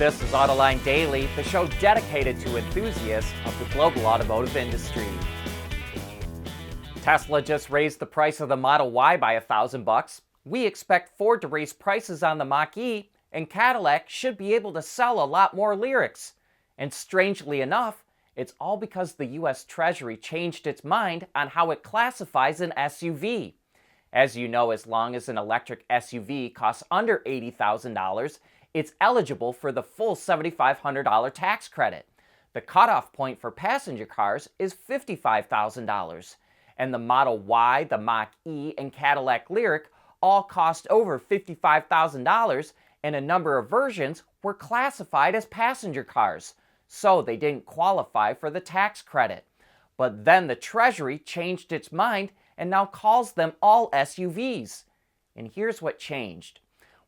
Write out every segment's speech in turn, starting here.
This is Autoline Daily, the show dedicated to enthusiasts of the global automotive industry. Tesla just raised the price of the Model Y by $1,000. We expect Ford to raise prices on the Mach-E, and Cadillac should be able to sell a lot more Lyriqs. And strangely enough, it's all because the U.S. Treasury changed its mind on how it classifies an SUV. As you know, as long as an electric SUV costs under $80,000, it's eligible for the full $7,500 tax credit. The cutoff point for passenger cars is $55,000. And the Model Y, the Mach-E, and Cadillac Lyriq all cost over $55,000, and a number of versions were classified as passenger cars, so they didn't qualify for the tax credit. But then the Treasury changed its mind and now calls them all SUVs. And here's what changed.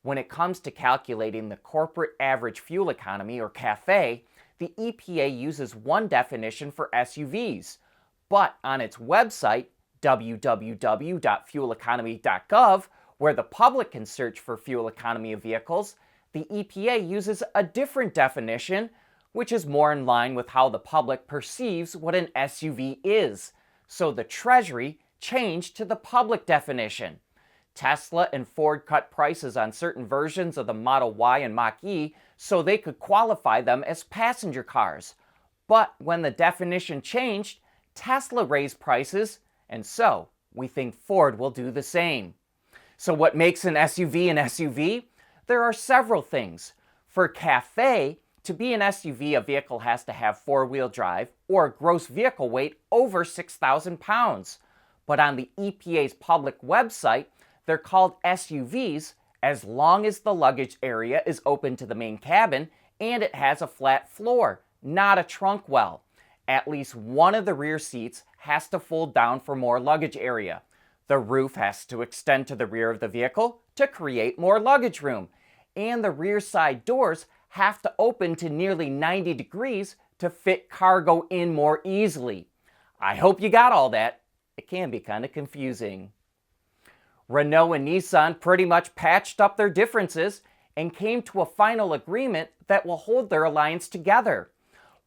When it comes to calculating the corporate average fuel economy, or CAFE, the EPA uses one definition for SUVs. But on its website, www.fueleconomy.gov, where the public can search for fuel economy of vehicles, the EPA uses a different definition, which is more in line with how the public perceives what an SUV is. So the Treasury changed to the public definition. Tesla and Ford cut prices on certain versions of the Model Y and Mach-E so they could qualify them as passenger cars. But when the definition changed, Tesla raised prices, and so we think Ford will do the same. So what makes an SUV an SUV? There are several things. For CAFE, to be an SUV, a vehicle has to have four-wheel drive or a gross vehicle weight over 6,000 pounds. But on the EPA's public website, they're called SUVs as long as the luggage area is open to the main cabin and it has a flat floor, not a trunk well. At least one of the rear seats has to fold down for more luggage area. The roof has to extend to the rear of the vehicle to create more luggage room. And the rear side doors have to open to nearly 90 degrees to fit cargo in more easily. I hope you got all that. It can be kind of confusing. Renault and Nissan pretty much patched up their differences and came to a final agreement that will hold their alliance together.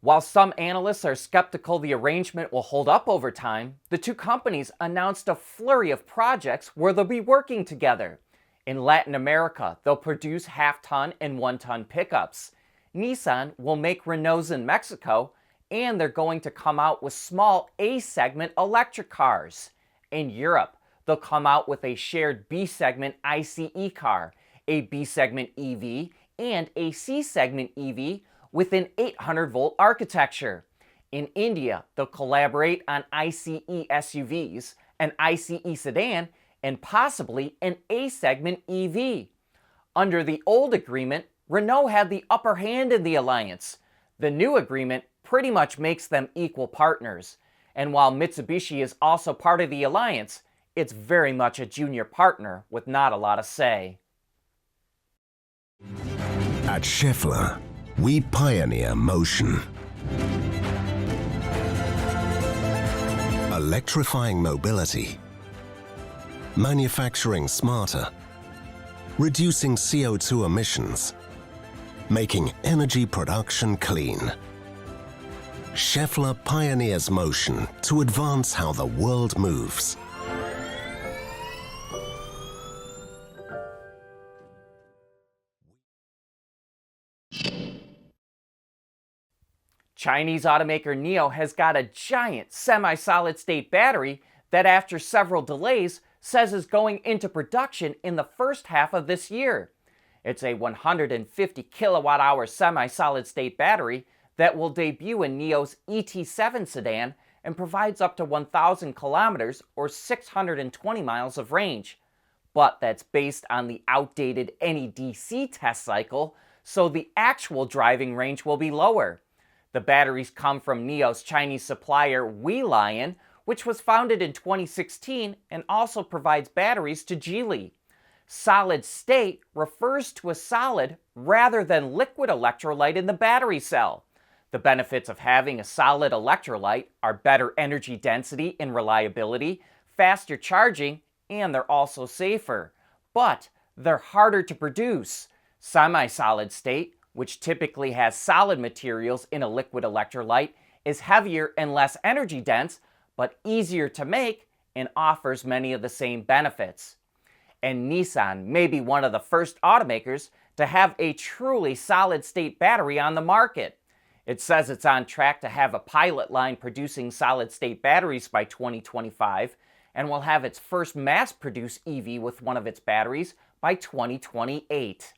While some analysts are skeptical the arrangement will hold up over time, the two companies announced a flurry of projects where they'll be working together. In Latin America, they'll produce half-ton and one-ton pickups. Nissan will make Renaults in Mexico, and they're going to come out with small A-segment electric cars. In Europe, they'll come out with a shared B-segment ICE car, a B-segment EV, and a C-segment EV with an 800-volt architecture. In India, they'll collaborate on ICE SUVs, an ICE sedan, and possibly an A-segment EV. Under the old agreement, Renault had the upper hand in the alliance. The new agreement pretty much makes them equal partners. And while Mitsubishi is also part of the alliance, it's very much a junior partner with not a lot of say. At Schaeffler, we pioneer motion. Electrifying mobility, manufacturing smarter, reducing CO2 emissions, making energy production clean. Schaeffler pioneers motion to advance how the world moves. Chinese automaker NIO has got a giant semi-solid-state battery that, after several delays, says is going into production in the first half of this year. It's a 150 kilowatt-hour semi-solid-state battery that will debut in NIO's ET7 sedan and provides up to 1,000 kilometers or 620 miles of range. But that's based on the outdated NEDC test cycle, so the actual driving range will be lower. The batteries come from NIO's Chinese supplier WeLion, which was founded in 2016 and also provides batteries to Geely. Solid state refers to a solid rather than liquid electrolyte in the battery cell. The benefits of having a solid electrolyte are better energy density and reliability, faster charging, and they're also safer. But they're harder to produce. Semi-solid state, which typically has solid materials in a liquid electrolyte, is heavier and less energy dense, but easier to make and offers many of the same benefits. And Nissan may be one of the first automakers to have a truly solid-state battery on the market. It says it's on track to have a pilot line producing solid-state batteries by 2025 and will have its first mass-produced EV with one of its batteries by 2028.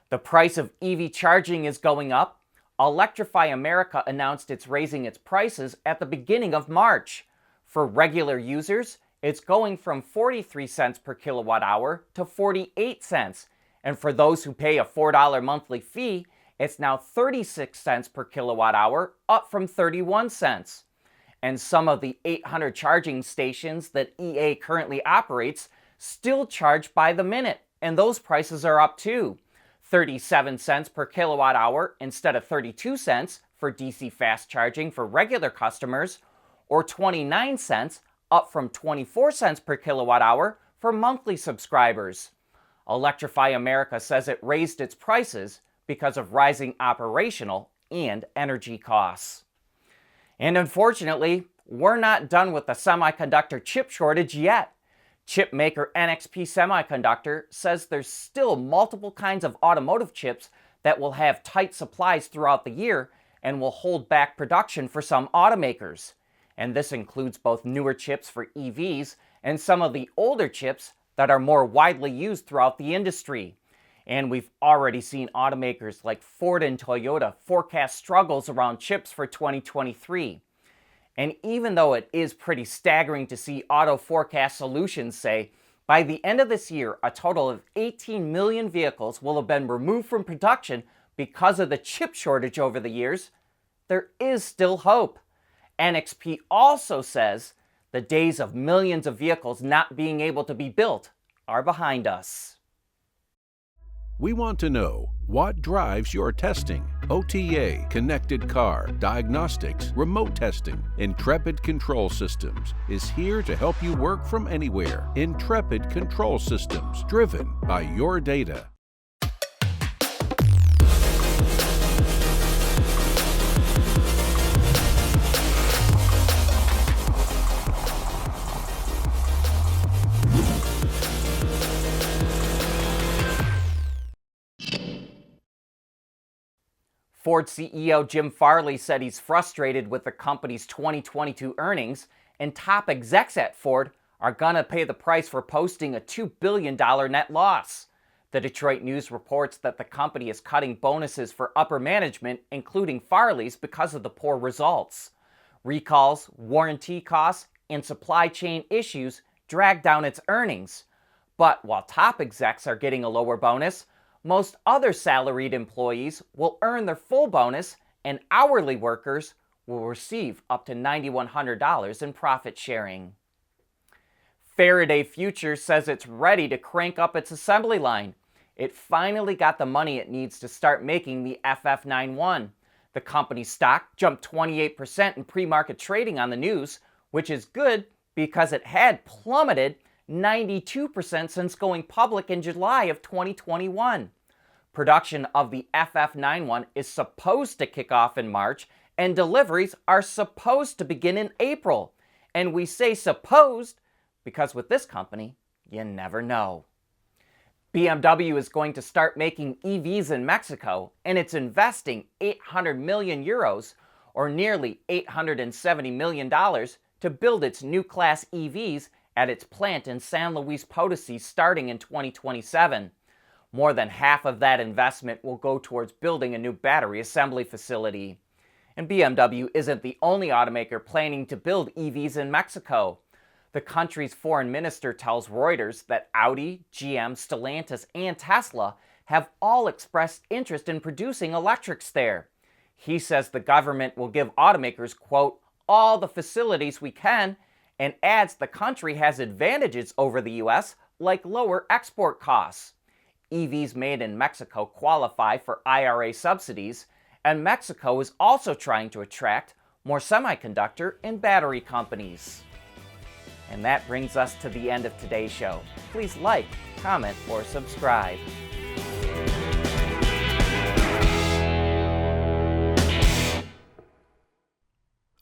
The price of EV charging is going up. Electrify America announced it's raising its prices at the beginning of March. For regular users, it's going from 43 cents per kilowatt hour to 48 cents. And for those who pay a $4 monthly fee, it's now 36 cents per kilowatt hour, up from 31 cents. And some of the 800 charging stations that EA currently operates still charge by the minute, and those prices are up too. 37 cents per kilowatt hour instead of 32 cents for DC fast charging for regular customers, or 29 cents, up from 24 cents per kilowatt hour for monthly subscribers. Electrify America says it raised its prices because of rising operational and energy costs. And unfortunately, we're not done with the semiconductor chip shortage yet. Chip maker NXP Semiconductor says there's still multiple kinds of automotive chips that will have tight supplies throughout the year and will hold back production for some automakers. And this includes both newer chips for EVs and some of the older chips that are more widely used throughout the industry. And we've already seen automakers like Ford and Toyota forecast struggles around chips for 2023. And even though it is pretty staggering to see Auto Forecast Solutions say, by the end of this year, a total of 18 million vehicles will have been removed from production because of the chip shortage over the years, there is still hope. NXP also says the days of millions of vehicles not being able to be built are behind us. We want to know what drives your testing. OTA, connected car, diagnostics, remote testing. Intrepid Control Systems is here to help you work from anywhere. Intrepid Control Systems, driven by your data. Ford CEO Jim Farley said he's frustrated with the company's 2022 earnings, and top execs at Ford are gonna pay the price for posting a $2 billion net loss. The Detroit News reports that the company is cutting bonuses for upper management, including Farley's, because of the poor results. Recalls, warranty costs, and supply chain issues drag down its earnings. But while top execs are getting a lower bonus, most other salaried employees will earn their full bonus, and hourly workers will receive up to $9,100 in profit sharing. Faraday Future says it's ready to crank up its assembly line. It finally got the money it needs to start making the FF91. The company's stock jumped 28% in pre-market trading on the news, which is good because it had plummeted 92% since going public in July of 2021. Production of the FF91 is supposed to kick off in March, and deliveries are supposed to begin in April. And we say supposed because with this company, you never know. BMW is going to start making EVs in Mexico, and it's investing 800 million euros, or nearly $870 million, to build its new class EVs at its plant in San Luis Potosí starting in 2027. More than half of that investment will go towards building a new battery assembly facility. And BMW isn't the only automaker planning to build EVs in Mexico. The country's foreign minister tells Reuters that Audi, GM, Stellantis, and Tesla have all expressed interest in producing electrics there. He says the government will give automakers, quote, all the facilities we can, and adds the country has advantages over the US, like lower export costs. EVs made in Mexico qualify for IRA subsidies, and Mexico is also trying to attract more semiconductor and battery companies. And that brings us to the end of today's show. Please like, comment, or subscribe.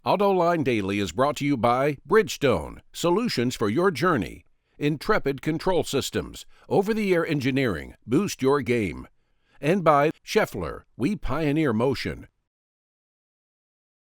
Autoline Daily is brought to you by Bridgestone, solutions for your journey. Intrepid Control Systems, over-the-air engineering, boost your game. And by Schaeffler, we pioneer motion.